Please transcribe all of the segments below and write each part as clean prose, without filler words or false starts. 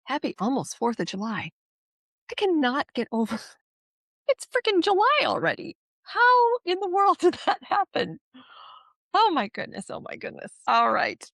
Happy almost 4th of July. I cannot get over it's freaking July already. How in the world did that happen? Oh my goodness. Oh my goodness. All right.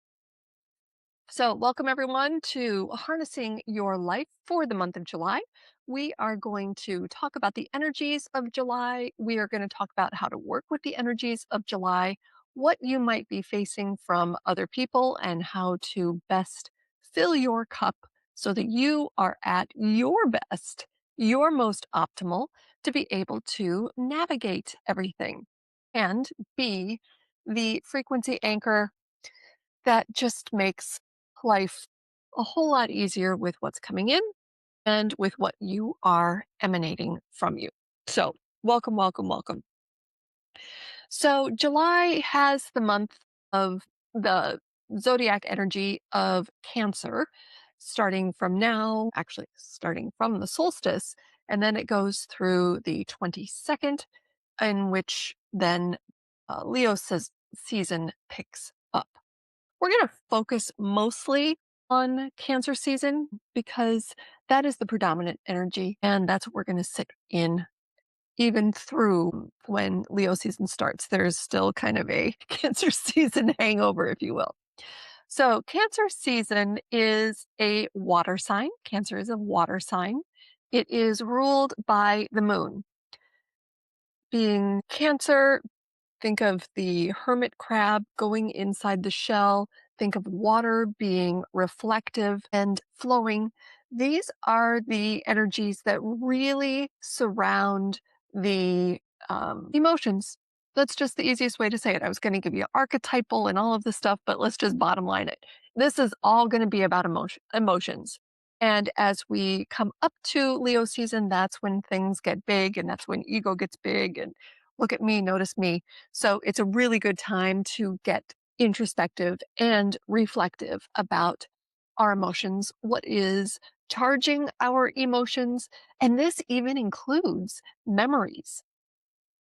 So, welcome everyone to Harnessing Your Life for the month of July. We are going to talk about the energies of July. We are going to talk about how to work with the energies of July, what you might be facing from other people, and how to best fill your cup so that you are at your best, your most optimal to be able to navigate everything and be the frequency anchor that just makes life a whole lot easier with what's coming in and with what you are emanating from you. So, welcome, welcome, welcome. So, July has the month of the zodiac energy of Cancer, starting from now, actually, starting from the solstice, and then it goes through the 22nd, in which then Leo says season picks up. We're going to focus mostly on Cancer season because that is the predominant energy, and that's what we're going to sit in even through when Leo season starts. There's still kind of a Cancer season hangover, if you will. So, Cancer season is a water sign. Cancer is a water sign. It is ruled by the moon. Being Cancer, think of the hermit crab going inside the shell. Think of water being reflective and flowing. These are the energies that really surround the emotions. That's just the easiest way to say it. I was going to give you archetypal and all of this stuff, but let's just bottom line it. This is all going to be about emotions. And as we come up to Leo season, that's when things get big and that's when ego gets big and look at me, notice me. So it's a really good time to get introspective and reflective about our emotions, what is charging our emotions, and this even includes memories.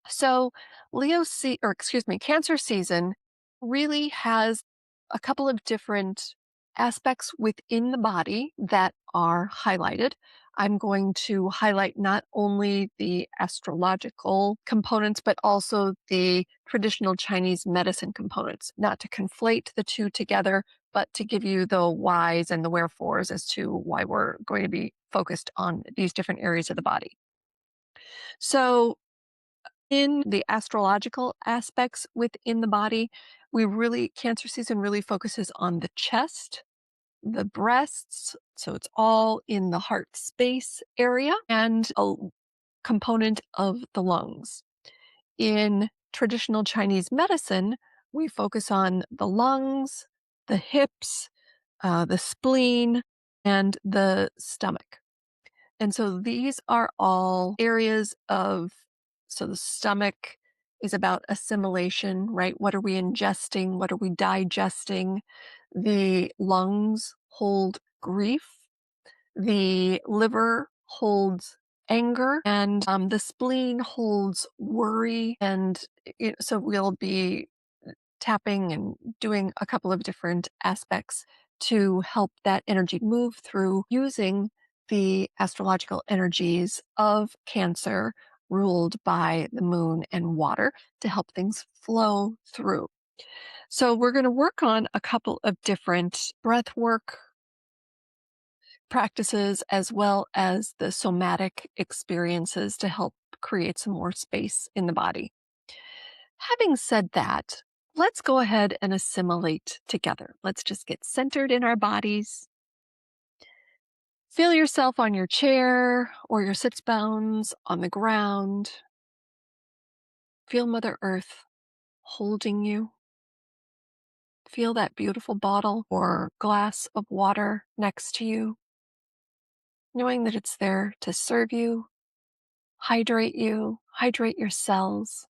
So Cancer season really has a couple of different aspects within the body that are highlighted. I'm going to highlight not only the astrological components, but also the traditional Chinese medicine components, not to conflate the two together, but to give you the whys and the wherefores as to why we're going to be focused on these different areas of the body. So, in the astrological aspects within the body, Cancer season really focuses on the chest, the breasts, so it's all in the heart space area, and a component of the lungs. In traditional Chinese medicine, we focus on the lungs, the hips, the spleen, and the stomach. And so these are all areas of, so the stomach is about assimilation, right? What are we ingesting? What are we digesting? The lungs hold grief. The liver holds anger, and the spleen holds worry. And so we'll be tapping and doing a couple of different aspects to help that energy move through using the astrological energies of Cancer ruled by the moon and water to help things flow through. So we're going to work on a couple of different breath work practices as well as the somatic experiences to help create some more space in the body. Having said that, let's go ahead and assimilate together. Let's just get centered in our bodies. Feel yourself on your chair or your sits bones on the ground. Feel Mother Earth holding you. Feel that beautiful bottle or glass of water next to you, knowing that it's there to serve you, hydrate your cells,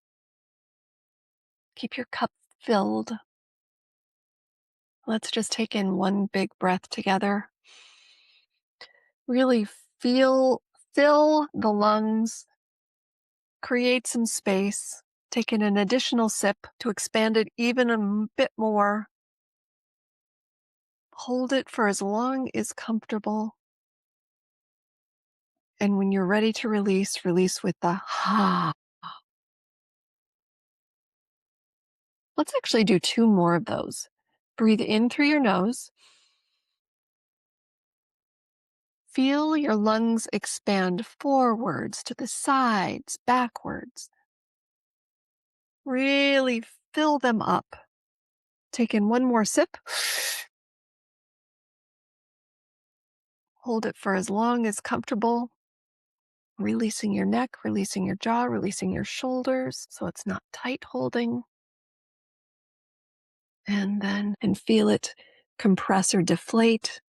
keep your cup filled. Let's just take in one big breath together. Really fill the lungs, create some space, take in an additional sip to expand it even a bit more. Hold it for as long as comfortable. And when you're ready to release, release with the ha. Let's actually do 2 more of those. Breathe in through your nose. Feel your lungs expand forwards, to the sides, backwards. Really fill them up. Take in one more sip. Hold it for as long as comfortable. Releasing your neck, releasing your jaw, releasing your shoulders so it's not tight holding. And feel it compress or deflate.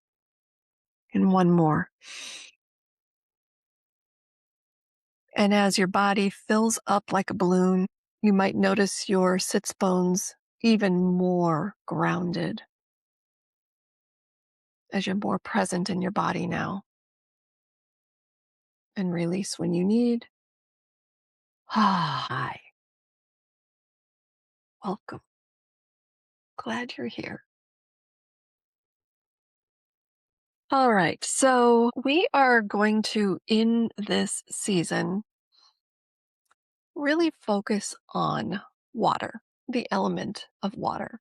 And one more. And as your body fills up like a balloon, you might notice your sits bones even more grounded as you're more present in your body now. And release when you need. Hi. Welcome. Glad you're here. All right. So we are going to, in this season, really focus on water, the element of water.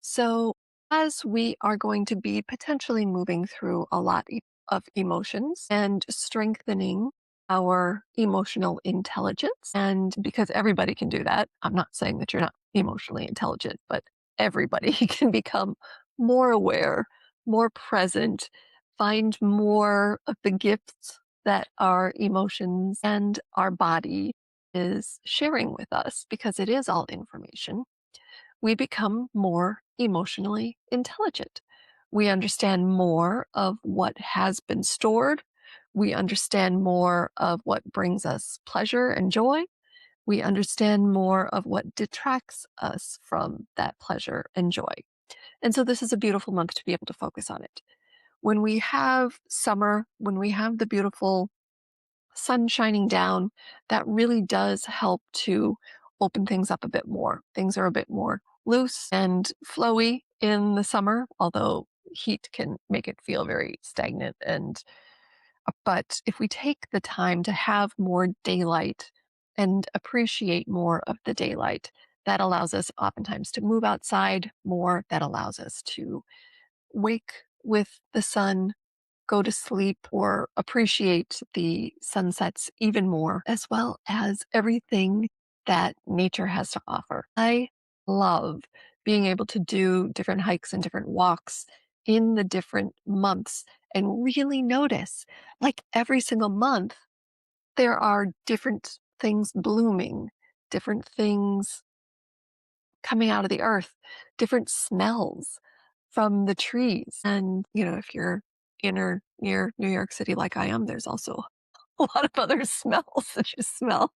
So, as we are going to be potentially moving through a lot of emotions and strengthening our emotional intelligence, and because everybody can do that, I'm not saying that you're not emotionally intelligent, but everybody can become more aware, more present, find more of the gifts that our emotions and our body is sharing with us because it is all information. We become more emotionally intelligent. We understand more of what has been stored. We understand more of what brings us pleasure and joy. We understand more of what detracts us from that pleasure and joy. And so this is a beautiful month to be able to focus on it. When we have summer, when we have the beautiful sun shining down, that really does help to open things up a bit more. Things are a bit more loose and flowy in the summer, although heat can make it feel very stagnant. But if we take the time to have more daylight and appreciate more of the daylight, that allows us oftentimes to move outside more. That allows us to wake with the sun, go to sleep, or appreciate the sunsets even more, as well as everything that nature has to offer. I love being able to do different hikes and different walks in the different months and really notice, like every single month, there are different things blooming, different things coming out of the earth, different smells from the trees. And, if you're in or near New York City like I am, there's also a lot of other smells that you smell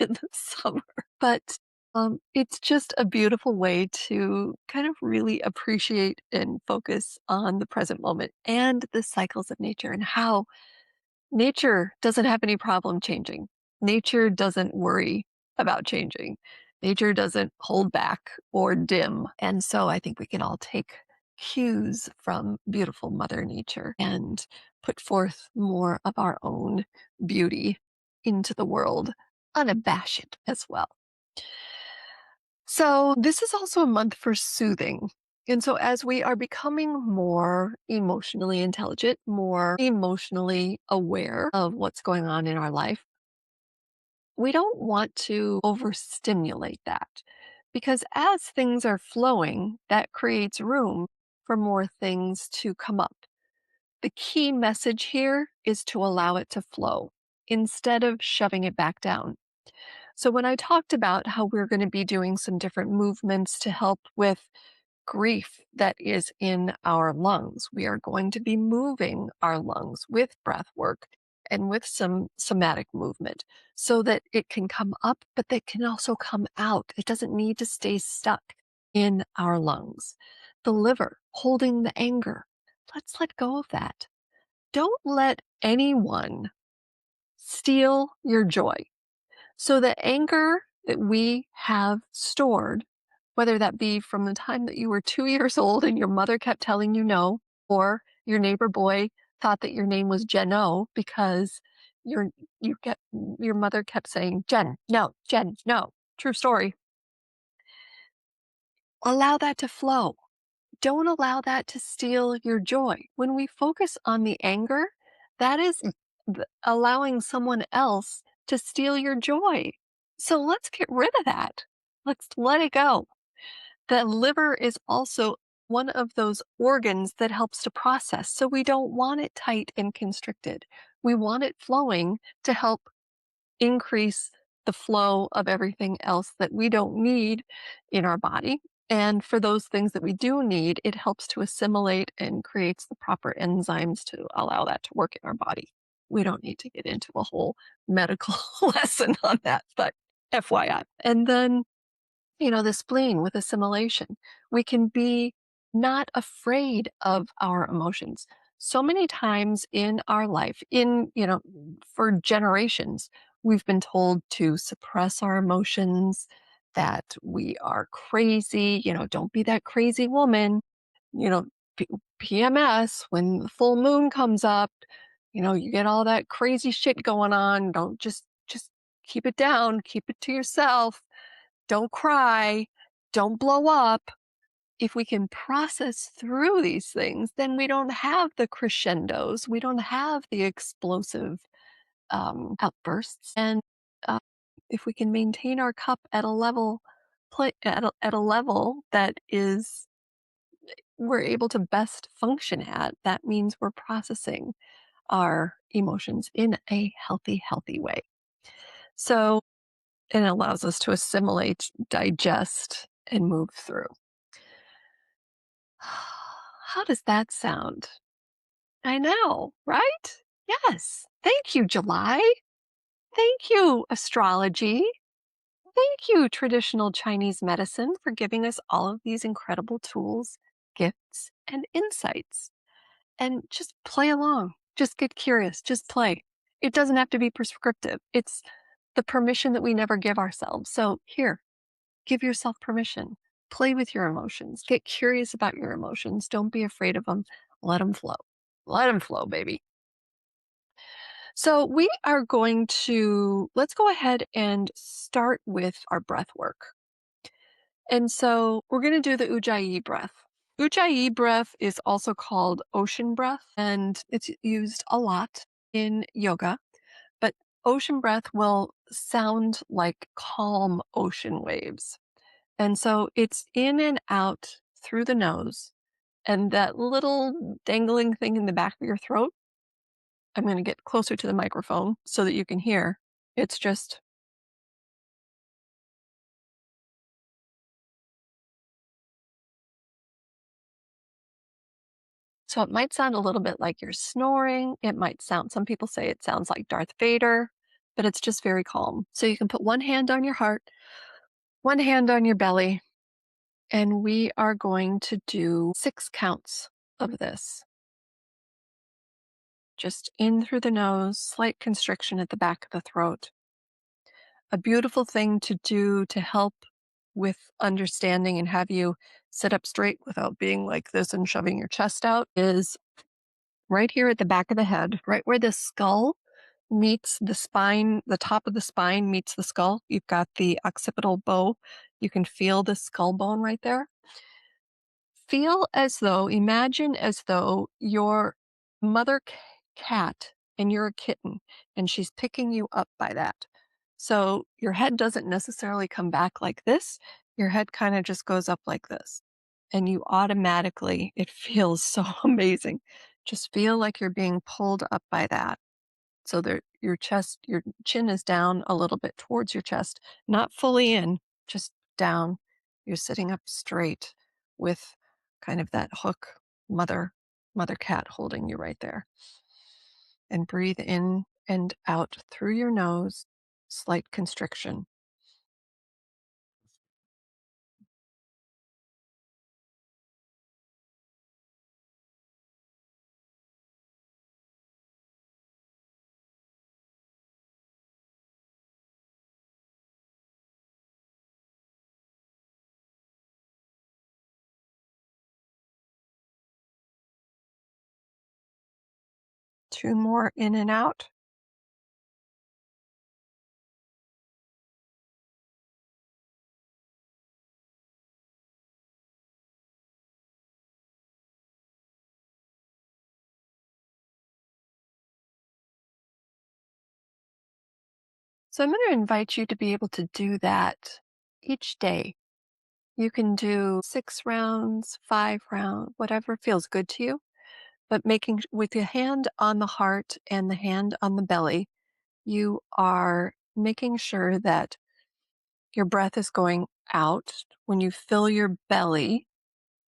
in the summer. But it's just a beautiful way to kind of really appreciate and focus on the present moment and the cycles of nature and how nature doesn't have any problem changing. Nature doesn't worry about changing. Nature doesn't hold back or dim. And so I think we can all take cues from beautiful Mother Nature and put forth more of our own beauty into the world, unabashed as well. So, this is also a month for soothing. And so, as we are becoming more emotionally intelligent, more emotionally aware of what's going on in our life, we don't want to overstimulate that because as things are flowing, that creates room for more things to come up. The key message here is to allow it to flow instead of shoving it back down. So, when I talked about how we're going to be doing some different movements to help with grief that is in our lungs, we are going to be moving our lungs with breath work and with some somatic movement so that it can come up, but that can also come out. It doesn't need to stay stuck in our lungs. The liver holding the anger. Let's let go of that. Don't let anyone steal your joy. So the anger that we have stored, whether that be from the time that you were 2 years old and your mother kept telling you no, or your neighbor boy thought that your name was Jeno because Your you get your mother kept saying, "Jen, no, Jen, no." True story. Allow that to flow. Don't allow that to steal your joy. When we focus on the anger, that is allowing someone else to steal your joy. So let's get rid of that. Let's let it go. The liver is also one of those organs that helps to process. So we don't want it tight and constricted. We want it flowing to help increase the flow of everything else that we don't need in our body. And for those things that we do need, it helps to assimilate and creates the proper enzymes to allow that to work in our body. We don't need to get into a whole medical lesson on that, but FYI. And then the spleen with assimilation. We can be not afraid of our emotions. So many times in our life, for generations, we've been told to suppress our emotions, that we are crazy, don't be that crazy woman, you know, P- PMS, when the full moon comes up, you get all that crazy shit going on. Don't just keep it down, keep it to yourself, don't cry, don't blow up. If we can process through these things, then we don't have the crescendos, we don't have the explosive outbursts. And uh, if we can maintain our cup at a level, at a level that is we're able to best function at, that means we're processing our emotions in a healthy way. So it allows us to assimilate, digest, and move through. How does that sound? I know, right? Yes. Thank you, July. Thank you, astrology. Thank you, traditional Chinese medicine, for giving us all of these incredible tools, gifts, and insights. And just play along. Just get curious. Just play. It doesn't have to be prescriptive. It's the permission that we never give ourselves. So, here, give yourself permission. Play with your emotions. Get curious about your emotions. Don't be afraid of them. Let them flow. Let them flow, baby. So we are going to, let's go ahead and start with our breath work. And so we're going to do the Ujjayi breath. Ujjayi breath is also called ocean breath, and it's used a lot in yoga. But ocean breath will sound like calm ocean waves. And so it's in and out through the nose. And that little dangling thing in the back of your throat, I'm going to get closer to the microphone so that you can hear. It's just, so it might sound a little bit like you're snoring. It might sound, some people say it sounds like Darth Vader, but it's just very calm. So you can put one hand on your heart, one hand on your belly, and we are going to do 6 counts of this. Just in through the nose, slight constriction at the back of the throat. A beautiful thing to do to help with understanding and have you sit up straight without being like this and shoving your chest out is right here at the back of the head, right where the skull meets the spine, the top of the spine meets the skull. You've got the occipital bow. You can feel the skull bone right there. Feel as though, imagine as though your mother cat and you're a kitten and she's picking you up by that. So your head doesn't necessarily come back like this. Your head kind of just goes up like this. And you automatically, it feels so amazing. Just feel like you're being pulled up by that. So that your chest, your chin is down a little bit towards your chest, not fully in, just down. You're sitting up straight with kind of that hook mother cat holding you right there. And breathe in and out through your nose, slight constriction. 2 more in and out. So I'm going to invite you to be able to do that each day. You can do 6 rounds, 5 rounds, whatever feels good to you, but with your hand on the heart and the hand on the belly, you are making sure that your breath is going out. When you fill your belly,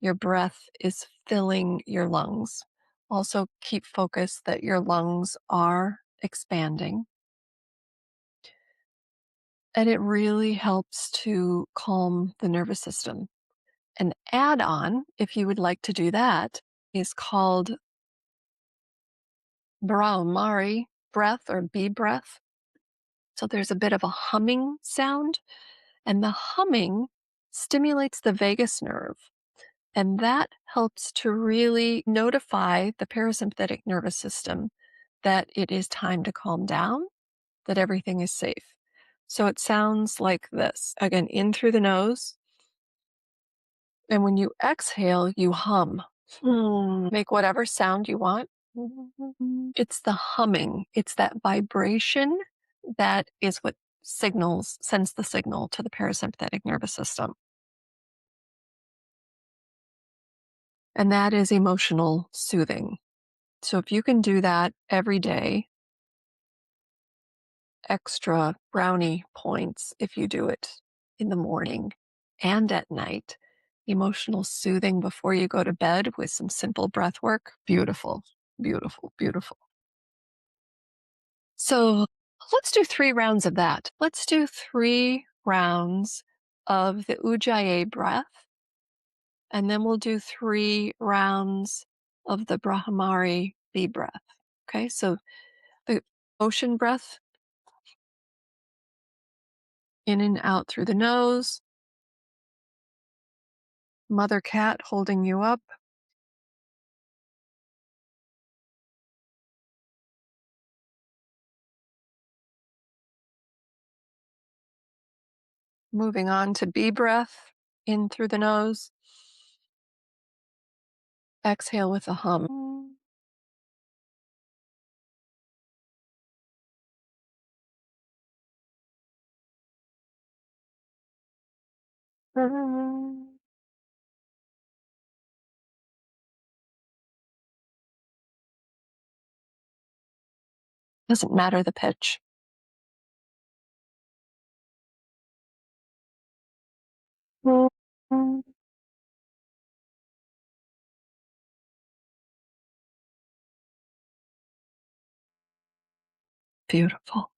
your breath is filling your lungs. Also, keep focus that your lungs are expanding. And it really helps to calm the nervous system. An add on, if you would like to do that, is called Brahmari breath or bee breath. So there's a bit of a humming sound, and the humming stimulates the vagus nerve. And that helps to really notify the parasympathetic nervous system that it is time to calm down, that everything is safe. So it sounds like this. Again, in through the nose. And when you exhale, you hum. Make whatever sound you want. It's the humming, it's that vibration that is what sends the signal to the parasympathetic nervous system. And that is emotional soothing. So if you can do that every day, extra brownie points if you do it in the morning and at night. Emotional soothing before you go to bed with some simple breath work. Beautiful, beautiful, beautiful. So let's do 3 rounds of that. Let's do 3 rounds of the Ujjayi breath, and then we'll do 3 rounds of the Brahmari bee breath. Okay, so the ocean breath, in and out through the nose, mother cat holding you up. Moving on to bee breath, in through the nose. Exhale with a hum. Doesn't matter the pitch. Beautiful.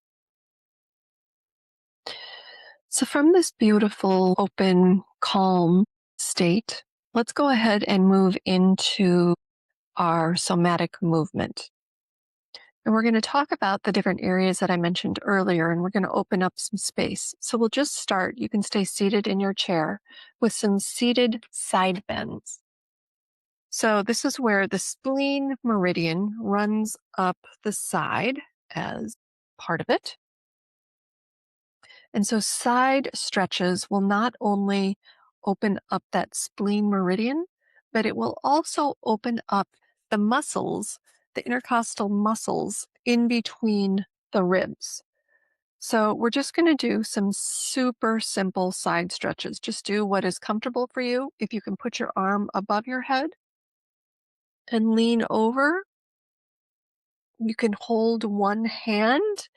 So, from this beautiful, open, calm state, let's go ahead and move into our somatic movement. And we're going to talk about the different areas that I mentioned earlier, and we're going to open up some space. So, we'll just start. You can stay seated in your chair with some seated side bends. So, this is where the spleen meridian runs up the side as part of it. And so side stretches will not only open up that spleen meridian, but it will also open up the muscles, the intercostal muscles in between the ribs. So we're just going to do some super simple side stretches. Just do what is comfortable for you. If you can put your arm above your head and lean over, you can hold one hand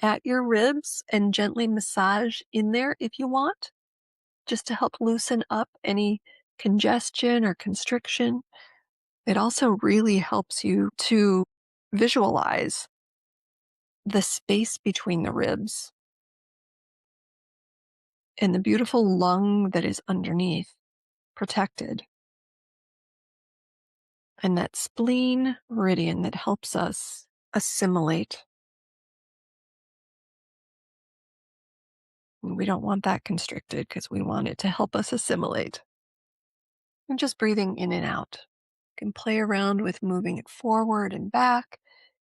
at your ribs and gently massage in there if you want, just to help loosen up any congestion or constriction. It also really helps you to visualize the space between the ribs and the beautiful lung that is underneath, protected. And that spleen meridian that helps us assimilate. We don't want that constricted because we want it to help us assimilate. And just breathing in and out. You can play around with moving it forward and back.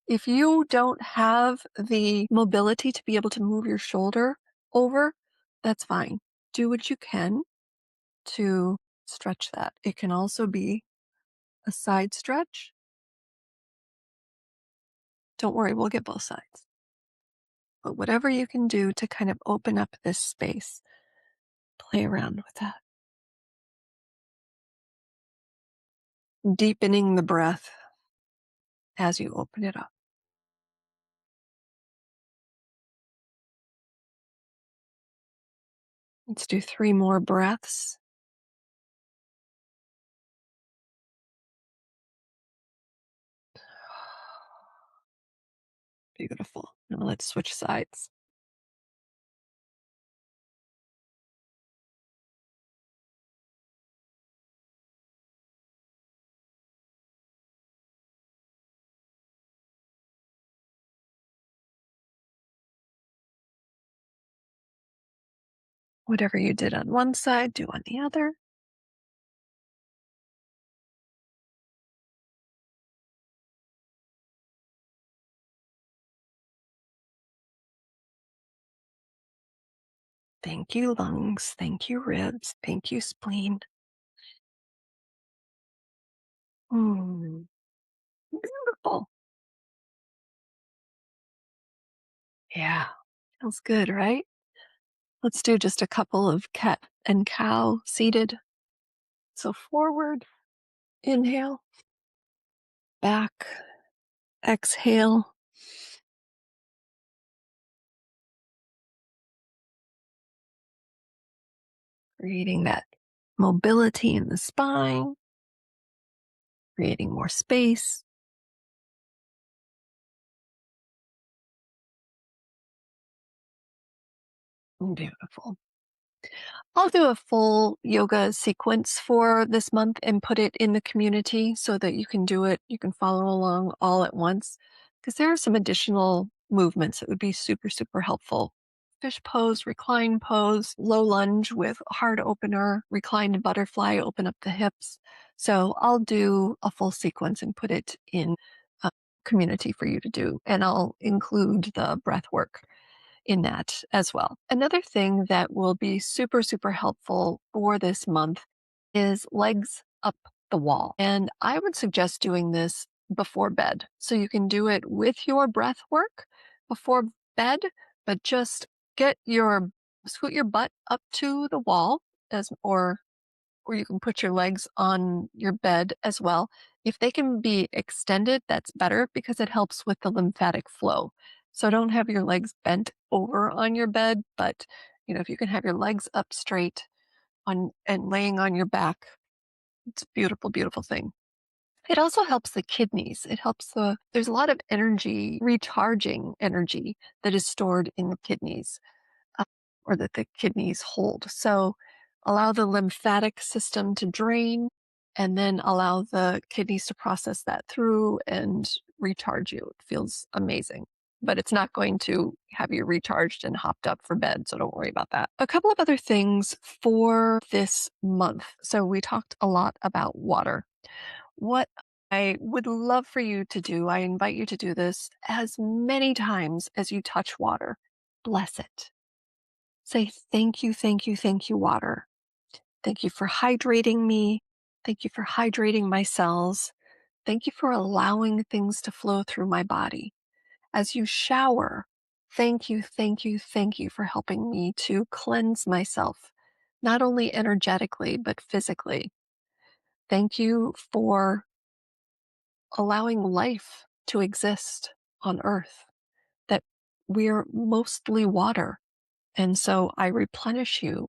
If you don't have the mobility to be able to move your shoulder over, that's fine. Do what you can to stretch that. It can also be a side stretch. Don't worry, we'll get both sides. But whatever you can do to kind of open up this space, play around with that. Deepening the breath as you open it up. Let's do 3 more breaths. Beautiful. Now let's switch sides. Whatever you did on one side, do on the other. Thank you, lungs. Thank you, ribs. Thank you, spleen. Mm, beautiful. Yeah, feels good, right? Let's do just a couple of cat and cow seated. So forward, inhale, back, exhale, creating that mobility in the spine, creating more space. Beautiful. I'll do a full yoga sequence for this month and put it in the community so that you can do it. You can follow along all at once because there are some additional movements that would be super, super helpful. Fish pose, recline pose, low lunge with heart opener, reclined butterfly, open up the hips. So I'll do a full sequence and put it in a community for you to do. And I'll include the breath work in that as well. Another thing that will be super, super helpful for this month is legs up the wall. And I would suggest doing this before bed. So you can do it with your breath work before bed, but just scoot your butt up to the wall or you can put your legs on your bed as well. If they can be extended, that's better because it helps with the lymphatic flow. So don't have your legs bent over on your bed, but if you can have your legs up straight on and laying on your back, it's a beautiful, beautiful thing. It also helps the kidneys. There's a lot of energy, recharging energy that is stored in the kidneys uh, or that the kidneys hold. So allow the lymphatic system to drain and then allow the kidneys to process that through and recharge you. It feels amazing. But it's not going to have you recharged and hopped up for bed, so don't worry about that. A couple of other things for this month. So, we talked a lot about water. What I would love for you to do, I invite you to do this as many times as you touch water. Bless it. Say thank you, thank you, thank you, water. Thank you for hydrating me. Thank you for hydrating my cells. Thank you for allowing things to flow through my body. As you shower, thank you, thank you, thank you for helping me to cleanse myself, not only energetically, but physically. Thank you for allowing life to exist on earth, that we're mostly water. And so I replenish you.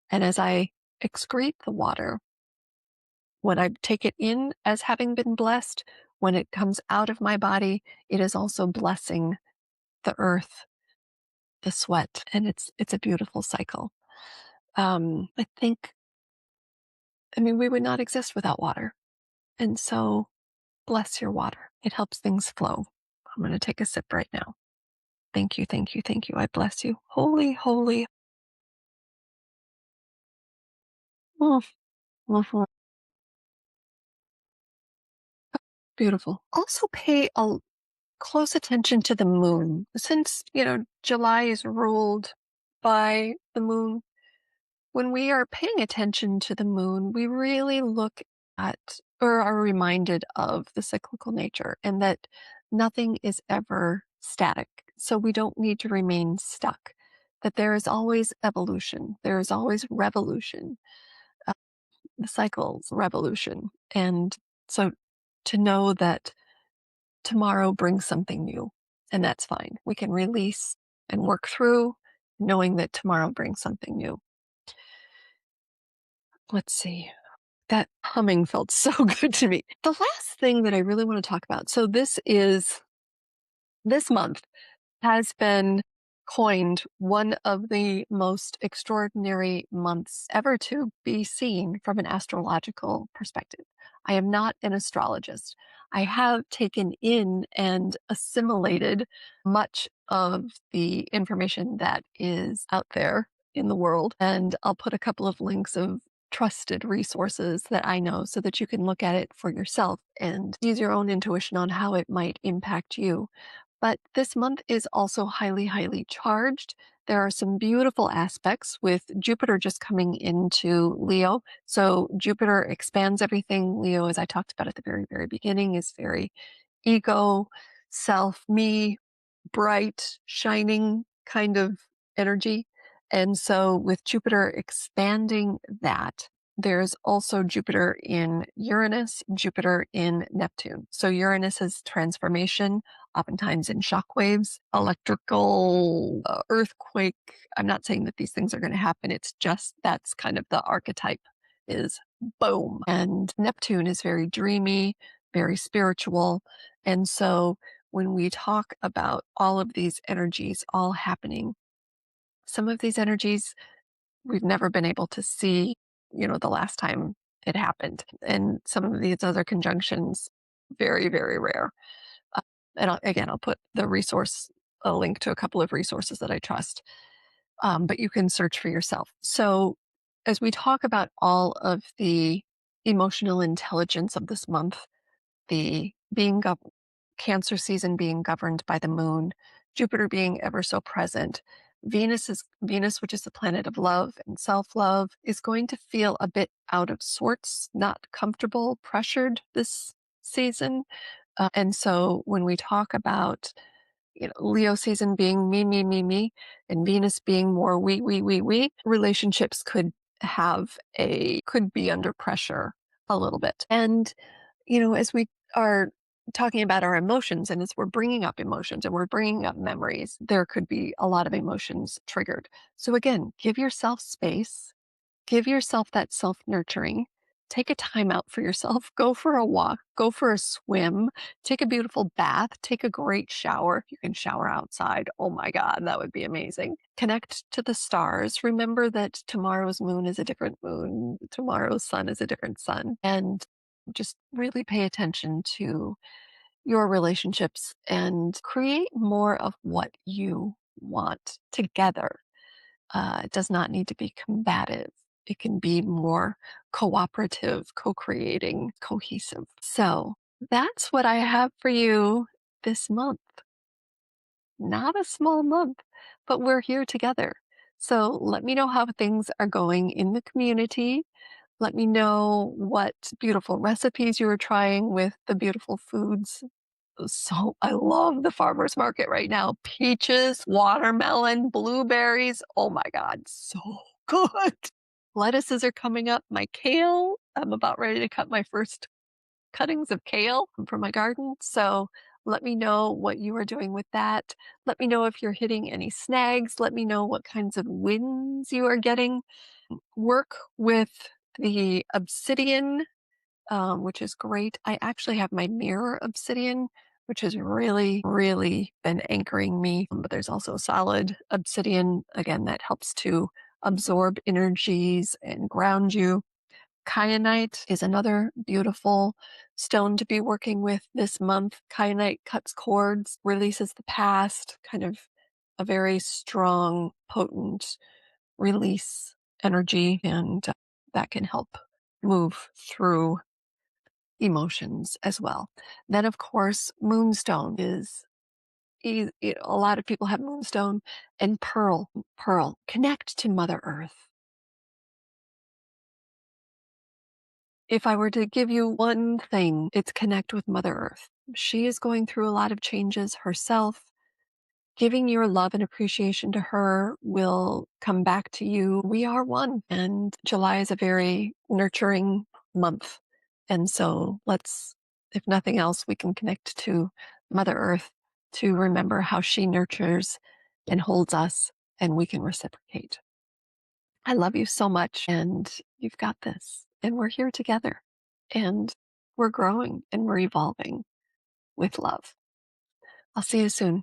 And as I excrete the water, when I take it in as having been blessed, when it comes out of my body, it is also blessing the earth, the sweat, and it's a beautiful cycle. I think, I mean, we would not exist without water, and so bless your water. It helps things flow. I'm going to take a sip right now. Thank you, thank you, thank you. I bless you. Holy, holy. Mm, mhm. Beautiful. Also, pay a close attention to the moon. Since, July is ruled by the moon, when we are paying attention to the moon, we really look at or are reminded of the cyclical nature and that nothing is ever static. so we don't need to remain stuck, that there is always evolution, there is always revolution, uh, the cycle's revolution. And so to know that tomorrow brings something new, and that's fine. We can release and work through knowing that tomorrow brings something new. Let's see. That humming felt so good to me. The last thing that I really want to talk about. So this month has been coined one of the most extraordinary months ever to be seen from an astrological perspective. I am not an astrologist. I have taken in and assimilated much of the information that is out there in the world. And I'll put a couple of links of trusted resources that I know so that you can look at it for yourself and use your own intuition on how it might impact you. But this month is also highly, highly charged. There are some beautiful aspects with Jupiter just coming into Leo. So Jupiter expands everything. Leo, as I talked about at the very, very beginning, is very ego, self, me, bright, shining kind of energy. And so with Jupiter expanding that, there's also Jupiter in Uranus, Jupiter in Neptune. So Uranus is transformation, oftentimes in shock waves, electrical, earthquake. I'm not saying that these things are going to happen. It's just that's kind of the archetype is boom. And Neptune is very dreamy, very spiritual. And so when we talk about all of these energies all happening, some of these energies we've never been able to see, the last time it happened. And some of these other conjunctions, very, very rare. Uh, and I'll put a link to a couple of resources that I trust. But you can search for yourself. So as we talk about all of the emotional intelligence of this month, the Cancer season being governed by the moon, Jupiter being ever so present. Venus, which is the planet of love and self-love, is going to feel a bit out of sorts, not comfortable, pressured this season. And so when we talk about Leo season being me, me, me, me, and Venus being more we, relationships could be under pressure a little bit. And as we are talking about our emotions and as we're bringing up emotions and we're bringing up memories, there could be a lot of emotions triggered. So again, give yourself space, give yourself that self nurturing. Take a time out for yourself. Go for a walk, go for a swim, take a beautiful bath, take a great shower. You can shower outside. Oh my God, that would be amazing. Connect to the stars. Remember that tomorrow's moon is a different moon, tomorrow's sun is a different sun. And just really pay attention to your relationships and create more of what you want together. It does not need to be combative. It can be more cooperative, co creating, cohesive. So that's what I have for you this month. Not a small month, but we're here together. So let me know how things are going in the community. Let me know what beautiful recipes you are trying with the beautiful foods. So I love the farmer's market right now. Peaches, watermelon, blueberries. Oh my God, so good. Lettuces are coming up. My kale, I'm about ready to cut my first cuttings of kale from my garden. So let me know what you are doing with that. Let me know if you're hitting any snags. Let me know what kinds of wins you are getting. Work with the obsidian, which is great. I actually have my mirror obsidian, which has really, really been anchoring me. But there's also solid obsidian, again, that helps to absorb energies and ground you. Kyanite is another beautiful stone to be working with this month. Kyanite cuts cords, releases the past, kind of a very strong, potent release energy, and that can help move through emotions as well. Then, of course, moonstone is a lot of people have moonstone and pearl. Pearl, connect to Mother Earth. If I were to give you one thing, it's connect with Mother Earth. She is going through a lot of changes herself. giving your love and appreciation to her will come back to you. We are one. And July is a very nurturing month. And so let's, if nothing else, we can connect to Mother Earth to remember how she nurtures and holds us, and we can reciprocate. I love you so much, and you've got this. And we're here together, and we're growing and we're evolving with love. I'll see you soon.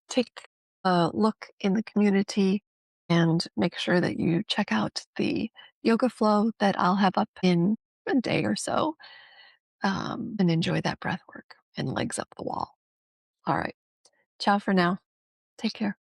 Take a look in the community and make sure that you check out the yoga flow that I'll have up in a day or so, and enjoy that breath work and legs up the wall. All right. Ciao for now. Take care.